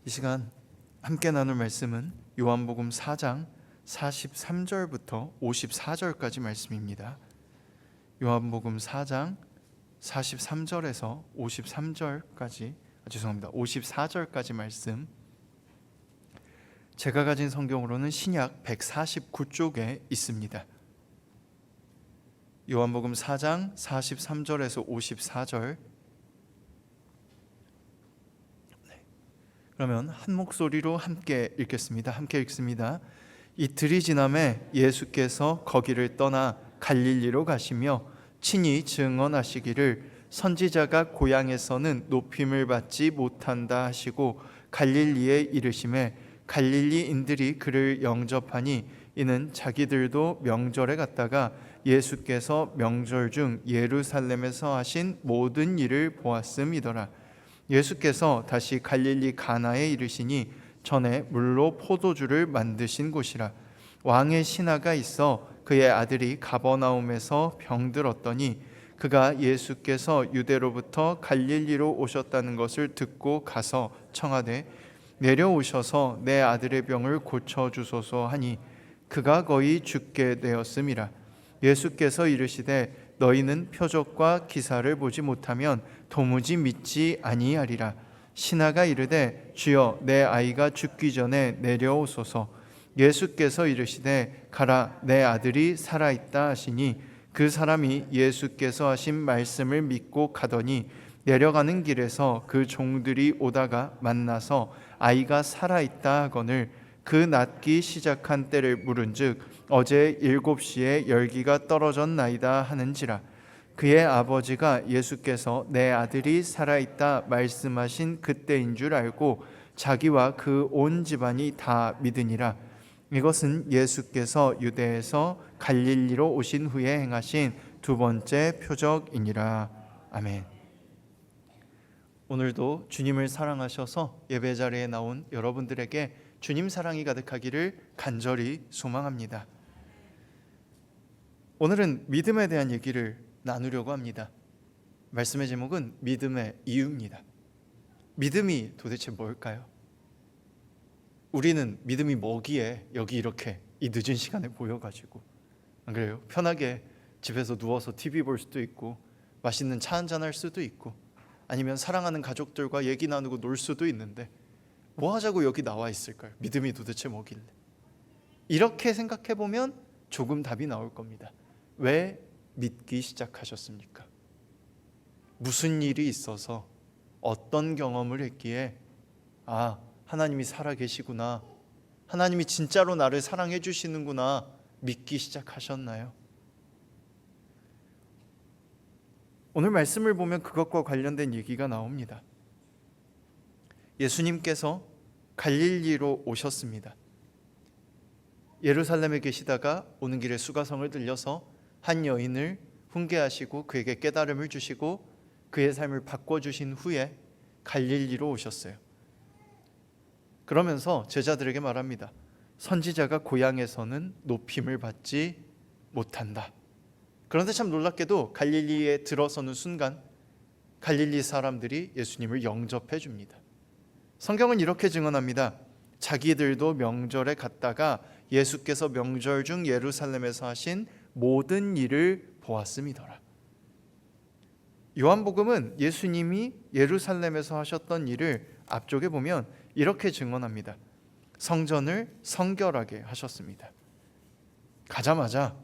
이 시간 함께 나눌 말씀은 요한복음 4장 43절부터 54절까지 말씀입니다. 요한복음 4장 43절에서 54절까지 말씀. 제가 가진 성경으로는 신약 149쪽에 있습니다. 요한복음 4장 43절에서 54절. 그러면 한 목소리로 함께 읽겠습니다. 함께 읽습니다. 이틀이 지남에 예수께서 거기를 떠나 갈릴리로 가시며 친히 증언하시기를 선지자가 고향에서는 높임을 받지 못한다 하시고 갈릴리에 이르심에 갈릴리인들이 그를 영접하니 이는 자기들도 명절에 갔다가 예수께서 명절 중 예루살렘에서 하신 모든 일을 보았음이더라. 예수께서 다시 갈릴리 가나에 이르시니 전에 물로 포도주를 만드신 곳이라. 왕의 신하가 있어 그의 아들이 가버나움에서 병들었더니 그가 예수께서 유대로부터 갈릴리로 오셨다는 것을 듣고 가서 청하되 내려오셔서 내 아들의 병을 고쳐주소서 하니 그가 거의 죽게 되었음이라. 예수께서 이르시되 너희는 표적과 기사를 보지 못하면 도무지 믿지 아니하리라. 신하가 이르되 주여 내 아이가 죽기 전에 내려오소서. 예수께서 이르시되 가라 내 아들이 살아있다 하시니 그 사람이 예수께서 하신 말씀을 믿고 가더니 내려가는 길에서 그 종들이 오다가 만나서 아이가 살아있다 하거늘 그 낫기 시작한 때를 물은즉 어제 7시에 열기가 떨어졌나이다 하는지라. 그의 아버지가 예수께서 내 아들이 살아있다 말씀하신 그때인 줄 알고 자기와 그 온 집안이 다 믿으니라. 이것은 예수께서 유대에서 갈릴리로 오신 후에 행하신 두 번째 표적이니라. 아멘. 오늘도 주님을 사랑하셔서 예배 자리에 나온 여러분들에게 주님 사랑이 가득하기를 간절히 소망합니다. 오늘은 믿음에 대한 얘기를 나누려고 합니다. 말씀의 제목은 믿음의 이유입니다. 믿음이 도대체 뭘까요? 우리는 믿음이 뭐기에 여기 이렇게 이 늦은 시간에 모여가지고, 안 그래요? 편하게 집에서 누워서 TV 볼 수도 있고 맛있는 차 한잔 할 수도 있고 아니면 사랑하는 가족들과 얘기 나누고 놀 수도 있는데 뭐 하자고 여기 나와 있을까요? 믿음이 도대체 뭐길래? 이렇게 생각해 보면 조금 답이 나올 겁니다. 왜 믿기 시작하셨습니까? 무슨 일이 있어서 어떤 경험을 했기에 하나님이 살아계시구나, 하나님이 진짜로 나를 사랑해 주시는구나 믿기 시작하셨나요? 오늘 말씀을 보면 그것과 관련된 얘기가 나옵니다. 예수님께서 갈릴리로 오셨습니다. 예루살렘에 계시다가 오는 길에 수가성을 들려서 한 여인을 훈계하시고 그에게 깨달음을 주시고 그의 삶을 바꿔주신 후에 갈릴리로 오셨어요. 그러면서 제자들에게 말합니다. 선지자가 고향에서는 높임을 받지 못한다. 그런데 참 놀랍게도 갈릴리에 들어서는 순간 갈릴리 사람들이 예수님을 영접해 줍니다. 성경은 이렇게 증언합니다. 자기들도 명절에 갔다가 예수께서 명절 중 예루살렘에서 하신 모든 일을 보았음이더라. 요한복음은 예수님이 예루살렘에서 하셨던 일을 앞쪽에 보면 이렇게 증언합니다. 성전을 성결하게 하셨습니다. 가자마자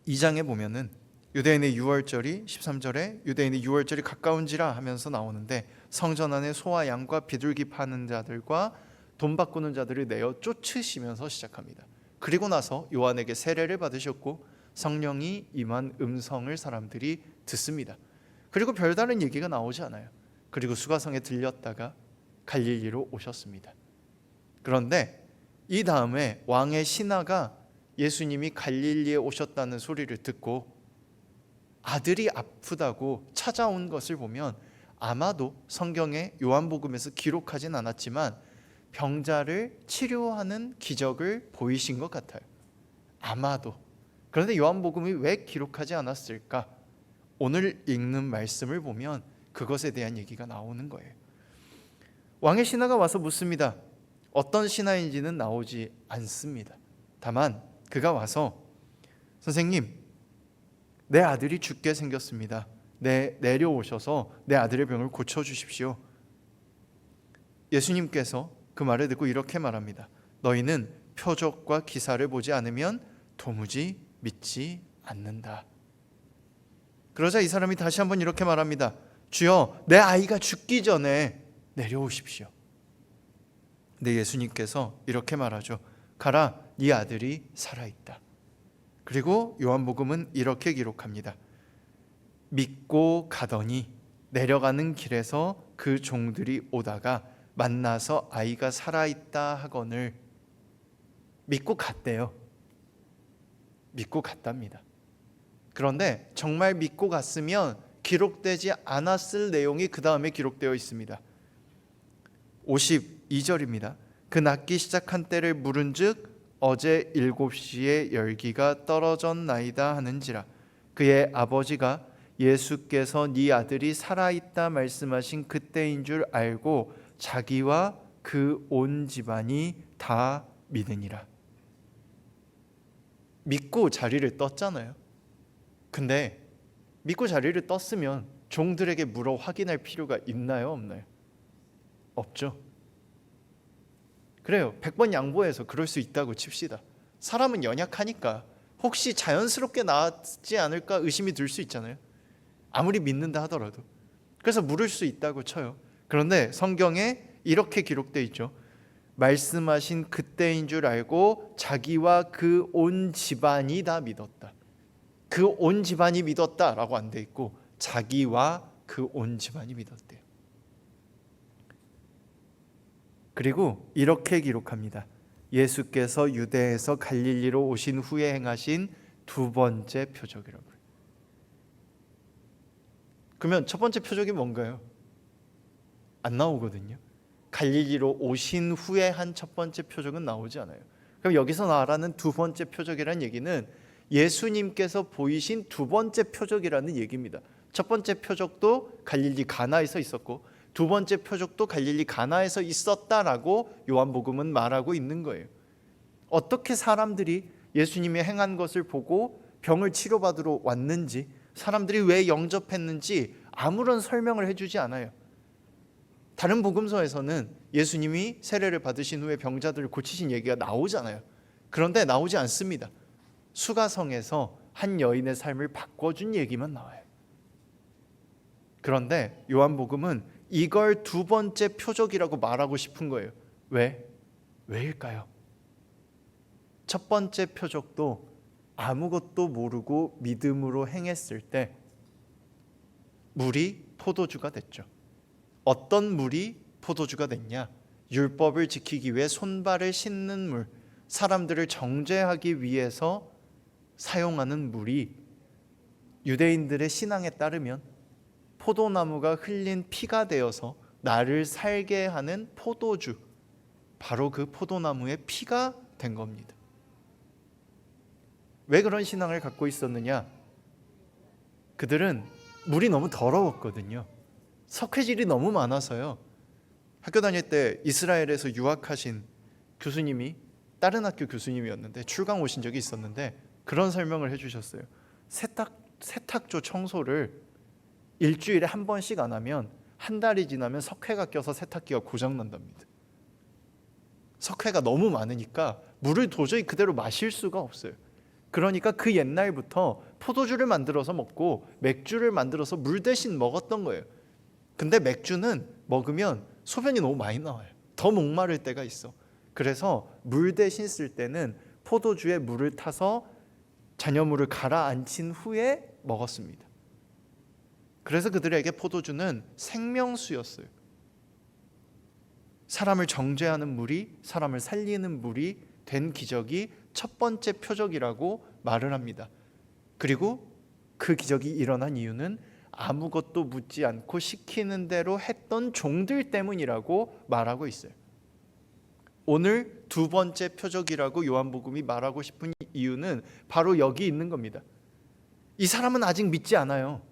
2장에 보면은 유대인의 유월절이 13절에 유대인의 유월절이 가까운지라 하면서 나오는데 성전 안에 소와 양과 비둘기 파는 자들과 돈 바꾸는 자들을 내어 쫓으시면서 시작합니다. 그리고 나서 요한에게 세례를 받으셨고 성령이 임한 음성을 사람들이 듣습니다. 그리고 별다른 얘기가 나오지 않아요. 그리고 수가성에 들렸다가 갈릴리로 오셨습니다. 그런데 이 다음에 왕의 신하가 예수님이 갈릴리에 오셨다는 소리를 듣고 아들이 아프다고 찾아온 것을 보면 아마도 성경에 요한복음에서 기록하진 않았지만 병자를 치료하는 기적을 보이신 것 같아요. 아마도. 그런데 요한복음이 왜 기록하지 않았을까? 오늘 읽는 말씀을 보면 그것에 대한 얘기가 나오는 거예요. 왕의 신하가 와서 묻습니다. 어떤 신하인지는 나오지 않습니다. 다만 그가 와서 선생님, 내 아들이 죽게 생겼습니다. 내려오셔서 내 아들의 병을 고쳐주십시오. 예수님께서 그 말을 듣고 이렇게 말합니다. 너희는 표적과 기사를 보지 않으면 도무지 믿지 않는다. 그러자 이 사람이 다시 한번 이렇게 말합니다. 주여, 내 아이가 죽기 전에 내려오십시오. 근데 예수님께서 이렇게 말하죠. 가라, 네 아들이 살아있다. 그리고 요한복음은 이렇게 기록합니다. 믿고 가더니 내려가는 길에서 그 종들이 오다가 만나서 아이가 살아있다 하거늘. 믿고 갔대요. 믿고 갔답니다. 그런데 정말 믿고 갔으면 기록되지 않았을 내용이 그 다음에 기록되어 있습니다. 52절입니다. 그 낫기 시작한 때를 물은즉 어제 7시에 열기가 떨어졌나이다 하는지라. 그의 아버지가 예수께서 네 아들이 살아있다 말씀하신 그때인 줄 알고 자기와 그 온 집안이 다 믿으니라. 믿고 자리를 떴잖아요. 근데 믿고 자리를 떴으면 종들에게 물어 확인할 필요가 있나요, 없나요? 없죠. 그래요. 100번 양보해서 그럴 수 있다고 칩시다. 사람은 연약하니까 혹시 자연스럽게 나았지 않을까 의심이 들 수 있잖아요. 아무리 믿는다 하더라도. 그래서 물을 수 있다고 쳐요. 그런데 성경에 이렇게 기록되어 있죠. 말씀하신 그때인 줄 알고 자기와 그 온 집안이 다 믿었다. 그 온 집안이 믿었다라고 안 돼 있고 자기와 그 온 집안이 믿었대요. 그리고 이렇게 기록합니다. 예수께서 유대에서 갈릴리로 오신 후에 행하신 두 번째 표적이라고요. 그러면 첫 번째 표적이 뭔가요? 안 나오거든요. 갈릴리로 오신 후에 한 첫 번째 표적은 나오지 않아요. 그럼 여기서 말하는 두 번째 표적이라는 얘기는 예수님께서 보이신 두 번째 표적이라는 얘기입니다. 첫 번째 표적도 갈릴리 가나에서 있었고 두 번째 표적도 갈릴리 가나에서 있었다라고 요한복음은 말하고 있는 거예요. 어떻게 사람들이 예수님이 행한 것을 보고 병을 치료받으러 왔는지, 사람들이 왜 영접했는지 아무런 설명을 해주지 않아요. 다른 복음서에서는 예수님이 세례를 받으신 후에 병자들을 고치신 얘기가 나오잖아요. 그런데 나오지 않습니다. 수가성에서 한 여인의 삶을 바꿔준 얘기만 나와요. 그런데 요한복음은 이걸 두 번째 표적이라고 말하고 싶은 거예요. 왜일까요? 첫 번째 표적도 아무것도 모르고 믿음으로 행했을 때 물이 포도주가 됐죠. 어떤 물이 포도주가 됐냐? 율법을 지키기 위해 손발을 씻는 물, 사람들을 정죄하기 위해서 사용하는 물이 유대인들의 신앙에 따르면 포도나무가 흘린 피가 되어서 나를 살게 하는 포도주, 바로 그 포도나무의 피가 된 겁니다. 왜 그런 신앙을 갖고 있었느냐? 그들은 물이 너무 더러웠거든요. 석회질이 너무 많아서요. 학교 다닐 때 이스라엘에서 유학하신 교수님이 다른 학교 교수님이었는데 출강 오신 적이 있었는데 그런 설명을 해주셨어요. 세탁조 청소를 일주일에 한 번씩 안 하면 한 달이 지나면 석회가 껴서 세탁기가 고장난답니다. 석회가 너무 많으니까 물을 도저히 그대로 마실 수가 없어요. 그러니까 그 옛날부터 포도주를 만들어서 먹고 맥주를 만들어서 물 대신 먹었던 거예요. 근데 맥주는 먹으면 소변이 너무 많이 나와요. 더 목마를 때가 있어. 그래서 물 대신 쓸 때는 포도주에 물을 타서 잔여물을 가라앉힌 후에 먹었습니다. 그래서 그들에게 포도주는 생명수였어요. 사람을 정죄하는 물이 사람을 살리는 물이 된 기적이 첫 번째 표적이라고 말을 합니다. 그리고 그 기적이 일어난 이유는 아무것도 묻지 않고 시키는 대로 했던 종들 때문이라고 말하고 있어요. 오늘 두 번째 표적이라고 요한복음이 말하고 싶은 이유는 바로 여기 있는 겁니다. 이 사람은 아직 믿지 않아요.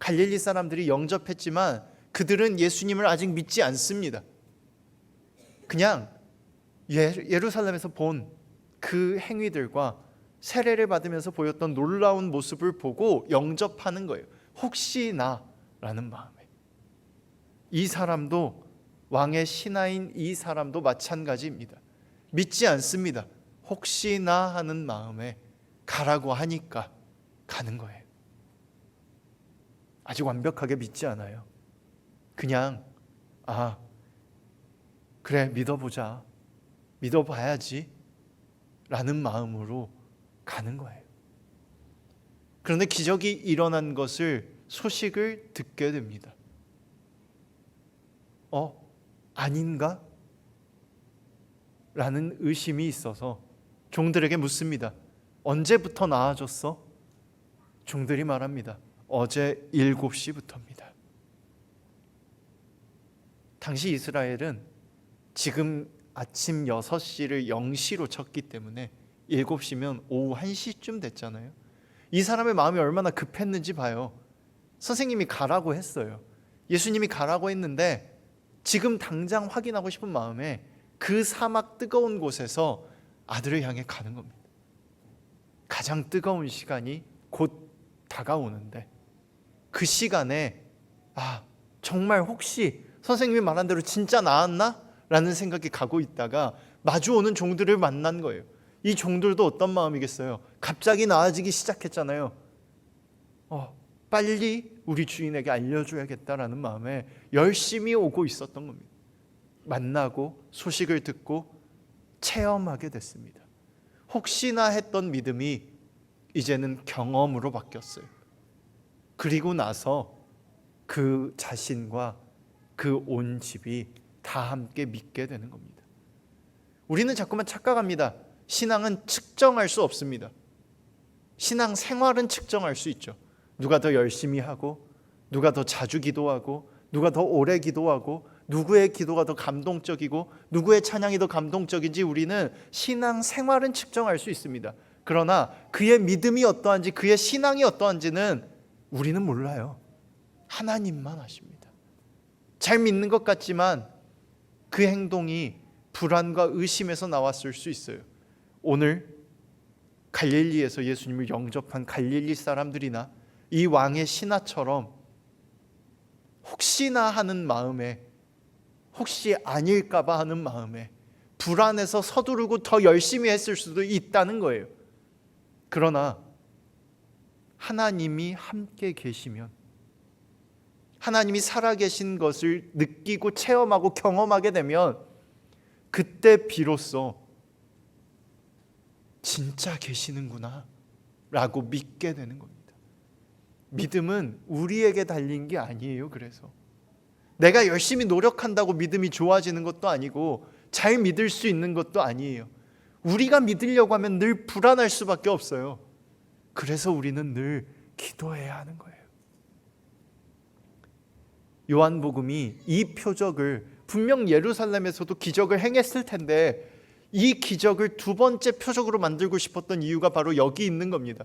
갈릴리 사람들이 영접했지만 그들은 예수님을 아직 믿지 않습니다. 그냥 예루살렘에서 본 그 행위들과 세례를 받으면서 보였던 놀라운 모습을 보고 영접하는 거예요. 혹시나 라는 마음에. 이 사람도, 왕의 신하인 이 사람도 마찬가지입니다. 믿지 않습니다. 혹시나 하는 마음에 가라고 하니까 가는 거예요. 아직 완벽하게 믿지 않아요. 그냥 그래, 믿어보자, 믿어봐야지 라는 마음으로 가는 거예요. 그런데 기적이 일어난 것을, 소식을 듣게 됩니다. 아닌가? 라는 의심이 있어서 종들에게 묻습니다. 언제부터 나아졌어? 종들이 말합니다. 어제 7시부터입니다. 당시 이스라엘은 지금 아침 6시를 0시로 쳤기 때문에 7시면 오후 1시쯤 됐잖아요. 이 사람의 마음이 얼마나 급했는지 봐요. 선생님이 가라고 했어요. 예수님이 가라고 했는데 지금 당장 확인하고 싶은 마음에 그 사막 뜨거운 곳에서 아들을 향해 가는 겁니다. 가장 뜨거운 시간이 곧 다가오는데 그 시간에 정말 혹시 선생님이 말한 대로 진짜 나았나? 라는 생각이 가고 있다가 마주오는 종들을 만난 거예요. 이 종들도 어떤 마음이겠어요? 갑자기 나아지기 시작했잖아요. 빨리 우리 주인에게 알려줘야겠다라는 마음에 열심히 오고 있었던 겁니다. 만나고 소식을 듣고 체험하게 됐습니다. 혹시나 했던 믿음이 이제는 경험으로 바뀌었어요. 그리고 나서 그 자신과 그 온 집이 다 함께 믿게 되는 겁니다. 우리는 자꾸만 착각합니다. 신앙은 측정할 수 없습니다. 신앙 생활은 측정할 수 있죠. 누가 더 열심히 하고, 누가 더 자주 기도하고, 누가 더 오래 기도하고, 누구의 기도가 더 감동적이고, 누구의 찬양이 더 감동적인지 우리는 신앙 생활은 측정할 수 있습니다. 그러나 그의 믿음이 어떠한지, 그의 신앙이 어떠한지는 우리는 몰라요. 하나님만 아십니다. 잘 믿는 것 같지만 그 행동이 불안과 의심에서 나왔을 수 있어요. 오늘 갈릴리에서 예수님을 영접한 갈릴리 사람들이나 이 왕의 신하처럼 혹시나 하는 마음에, 혹시 아닐까봐 하는 마음에 불안해서 서두르고 더 열심히 했을 수도 있다는 거예요. 그러나 하나님이 함께 계시면, 하나님이 살아계신 것을 느끼고 체험하고 경험하게 되면 그때 비로소 진짜 계시는구나 라고 믿게 되는 겁니다. 믿음은 우리에게 달린 게 아니에요. 그래서 내가 열심히 노력한다고 믿음이 좋아지는 것도 아니고 잘 믿을 수 있는 것도 아니에요. 우리가 믿으려고 하면 늘 불안할 수밖에 없어요. 그래서 우리는 늘 기도해야 하는 거예요. 요한복음이 이 표적을, 분명 예루살렘에서도 기적을 행했을 텐데 이 기적을 두 번째 표적으로 만들고 싶었던 이유가 바로 여기 있는 겁니다.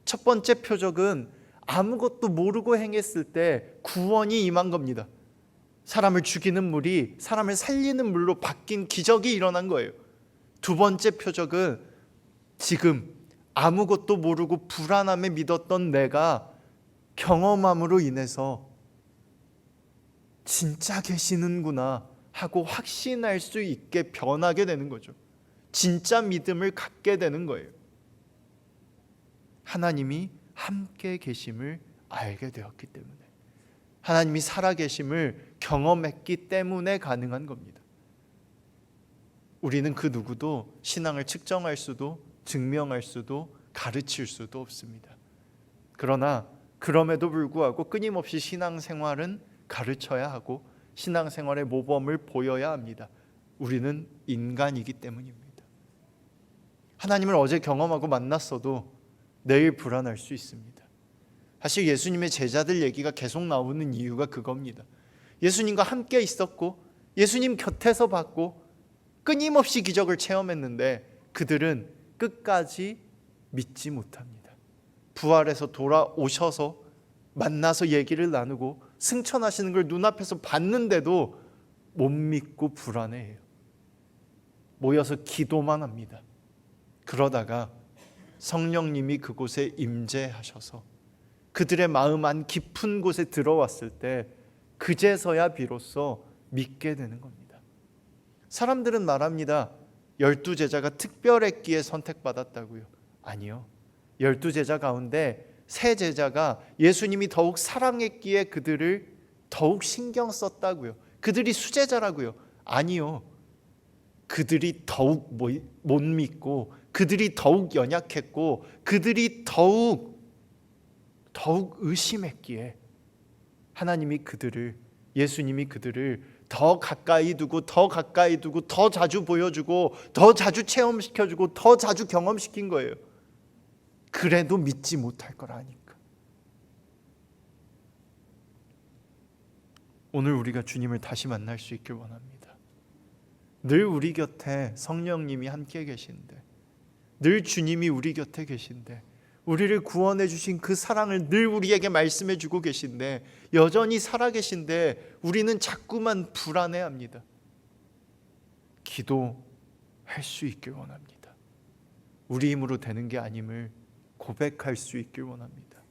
첫 번째 표적은 아무것도 모르고 행했을 때 구원이 임한 겁니다. 사람을 죽이는 물이 사람을 살리는 물로 바뀐 기적이 일어난 거예요. 두 번째 표적은 지금 아무것도 모르고 불안함에 믿었던 내가 경험함으로 인해서 진짜 계시는구나 하고 확신할 수 있게 변하게 되는 거죠. 진짜 믿음을 갖게 되는 거예요. 하나님이 함께 계심을 알게 되었기 때문에, 하나님이 살아계심을 경험했기 때문에 가능한 겁니다. 우리는 그 누구도 신앙을 측정할 수도 증명할 수도 가르칠 수도 없습니다. 그러나 그럼에도 불구하고 끊임없이 신앙생활은 가르쳐야 하고 신앙생활의 모범을 보여야 합니다. 우리는 인간이기 때문입니다. 하나님을 어제 경험하고 만났어도 내일 불안할 수 있습니다. 사실 예수님의 제자들 얘기가 계속 나오는 이유가 그겁니다. 예수님과 함께 있었고 예수님 곁에서 봤고 끊임없이 기적을 체험했는데 그들은 끝까지 믿지 못합니다. 부활해서 돌아오셔서 만나서 얘기를 나누고 승천하시는 걸 눈앞에서 봤는데도 못 믿고 불안해해요. 모여서 기도만 합니다. 그러다가 성령님이 그곳에 임재하셔서 그들의 마음 안 깊은 곳에 들어왔을 때 그제서야 비로소 믿게 되는 겁니다. 사람들은 말합니다. 12제자가 특별했기에 선택받았다고요. 아니요. 12제자 가운데 3제자가 예수님이 더욱 사랑했기에 그들을 더욱 신경 썼다고요. 그들이 수제자라고요. 아니요. 그들이 더욱 못 믿고 그들이 더욱 연약했고 그들이 더욱 의심했기에 예수님이 그들을 더 가까이 두고 더 자주 보여주고 더 자주 체험시켜주고 더 자주 경험시킨 거예요. 그래도 믿지 못할 거라니까. 오늘 우리가 주님을 다시 만날 수 있길 원합니다. 늘 우리 곁에 성령님이 함께 계신데, 늘 주님이 우리 곁에 계신데, 우리를 구원해 주신 그 사랑을 늘 우리에게 말씀해 주고 계신데, 여전히 살아계신데 우리는 자꾸만 불안해합니다. 기도할 수 있길 원합니다. 우리 힘으로 되는 게 아님을 고백할 수 있길 원합니다.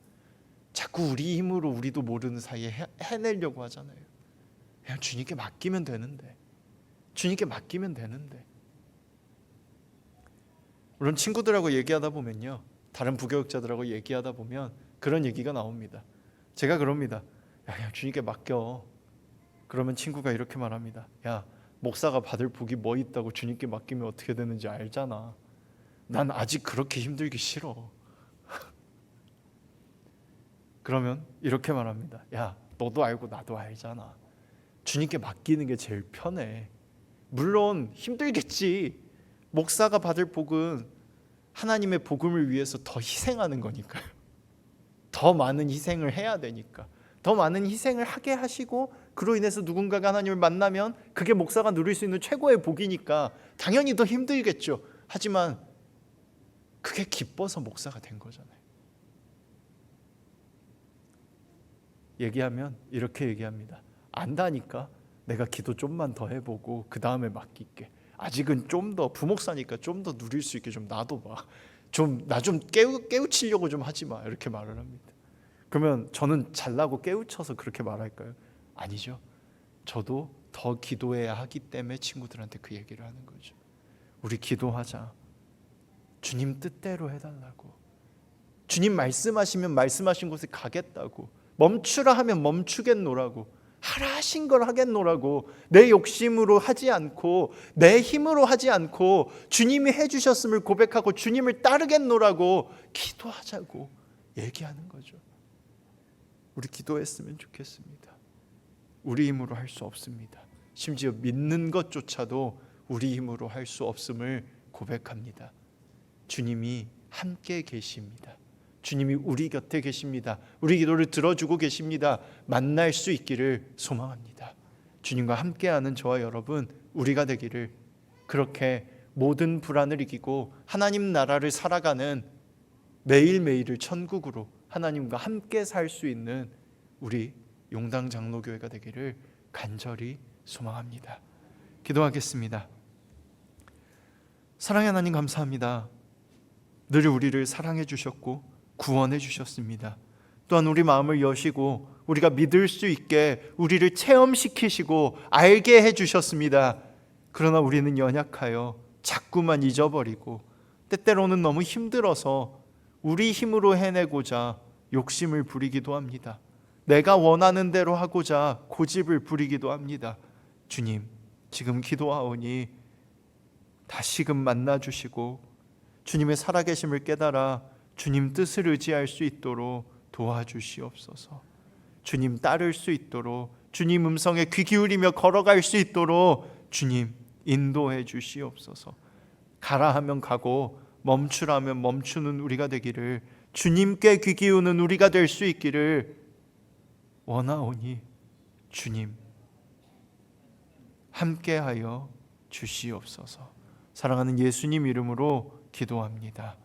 자꾸 우리 힘으로 우리도 모르는 사이에 해내려고 하잖아요. 그냥 주님께 맡기면 되는데, 주님께 맡기면 되는데. 물론 친구들하고 얘기하다 보면요, 다른 부교육자들하고 얘기하다 보면 그런 얘기가 나옵니다. 제가 그럽니다. 야, 그냥 주님께 맡겨. 그러면 친구가 이렇게 말합니다. 야, 목사가 받을 복이 뭐 있다고 주님께 맡기면 어떻게 되는지 알잖아. 난 아직 그렇게 힘들기 싫어. 그러면 이렇게 말합니다. 야, 너도 알고 나도 알잖아. 주님께 맡기는 게 제일 편해. 물론 힘들겠지. 목사가 받을 복은 하나님의 복음을 위해서 더 희생하는 거니까요. 더 많은 희생을 해야 되니까. 더 많은 희생을 하게 하시고 그로 인해서 누군가가 하나님을 만나면 그게 목사가 누릴 수 있는 최고의 복이니까 당연히 더 힘들겠죠. 하지만 그게 기뻐서 목사가 된 거잖아요. 얘기하면 이렇게 얘기합니다. 안다니까. 내가 기도 좀만 더 해보고 그 다음에 맡길게. 아직은 좀 더 부목사니까 좀 더 누릴 수 있게 좀 놔둬봐. 나 좀 깨우치려고 좀 하지 마. 이렇게 말을 합니다. 그러면 저는 잘나고 깨우쳐서 그렇게 말할까요? 아니죠. 저도 더 기도해야 하기 때문에 친구들한테 그 얘기를 하는 거죠. 우리 기도하자. 주님 뜻대로 해달라고. 주님 말씀하시면 말씀하신 곳에 가겠다고. 멈추라 하면 멈추겠노라고. 하라 하신 걸 하겠노라고. 내 욕심으로 하지 않고 내 힘으로 하지 않고 주님이 해주셨음을 고백하고 주님을 따르겠노라고 기도하자고 얘기하는 거죠. 우리 기도했으면 좋겠습니다. 우리 힘으로 할 수 없습니다. 심지어 믿는 것조차도 우리 힘으로 할 수 없음을 고백합니다. 주님이 함께 계십니다. 주님이 우리 곁에 계십니다. 우리 기도를 들어주고 계십니다. 만날 수 있기를 소망합니다. 주님과 함께하는 저와 여러분, 우리가 되기를, 그렇게 모든 불안을 이기고 하나님 나라를 살아가는 매일매일을 천국으로 하나님과 함께 살 수 있는 우리 용당 장로교회가 되기를 간절히 소망합니다. 기도하겠습니다. 사랑의 하나님, 감사합니다. 늘 우리를 사랑해 주셨고 구원해 주셨습니다. 또한 우리 마음을 여시고 우리가 믿을 수 있게 우리를 체험시키시고 알게 해 주셨습니다. 그러나 우리는 연약하여 자꾸만 잊어버리고 때때로는 너무 힘들어서 우리 힘으로 해내고자 욕심을 부리기도 합니다. 내가 원하는 대로 하고자 고집을 부리기도 합니다. 주님, 지금 기도하오니 다시금 만나주시고 주님의 살아계심을 깨달아 주님 뜻을 의지할 수 있도록 도와주시옵소서. 주님 따를 수 있도록, 주님 음성에 귀 기울이며 걸어갈 수 있도록 주님 인도해 주시옵소서. 가라 하면 가고 멈추라 하면 멈추는 우리가 되기를, 주님께 귀 기우는 우리가 될 수 있기를 원하오니 주님 함께하여 주시옵소서. 사랑하는 예수님 이름으로 기도합니다.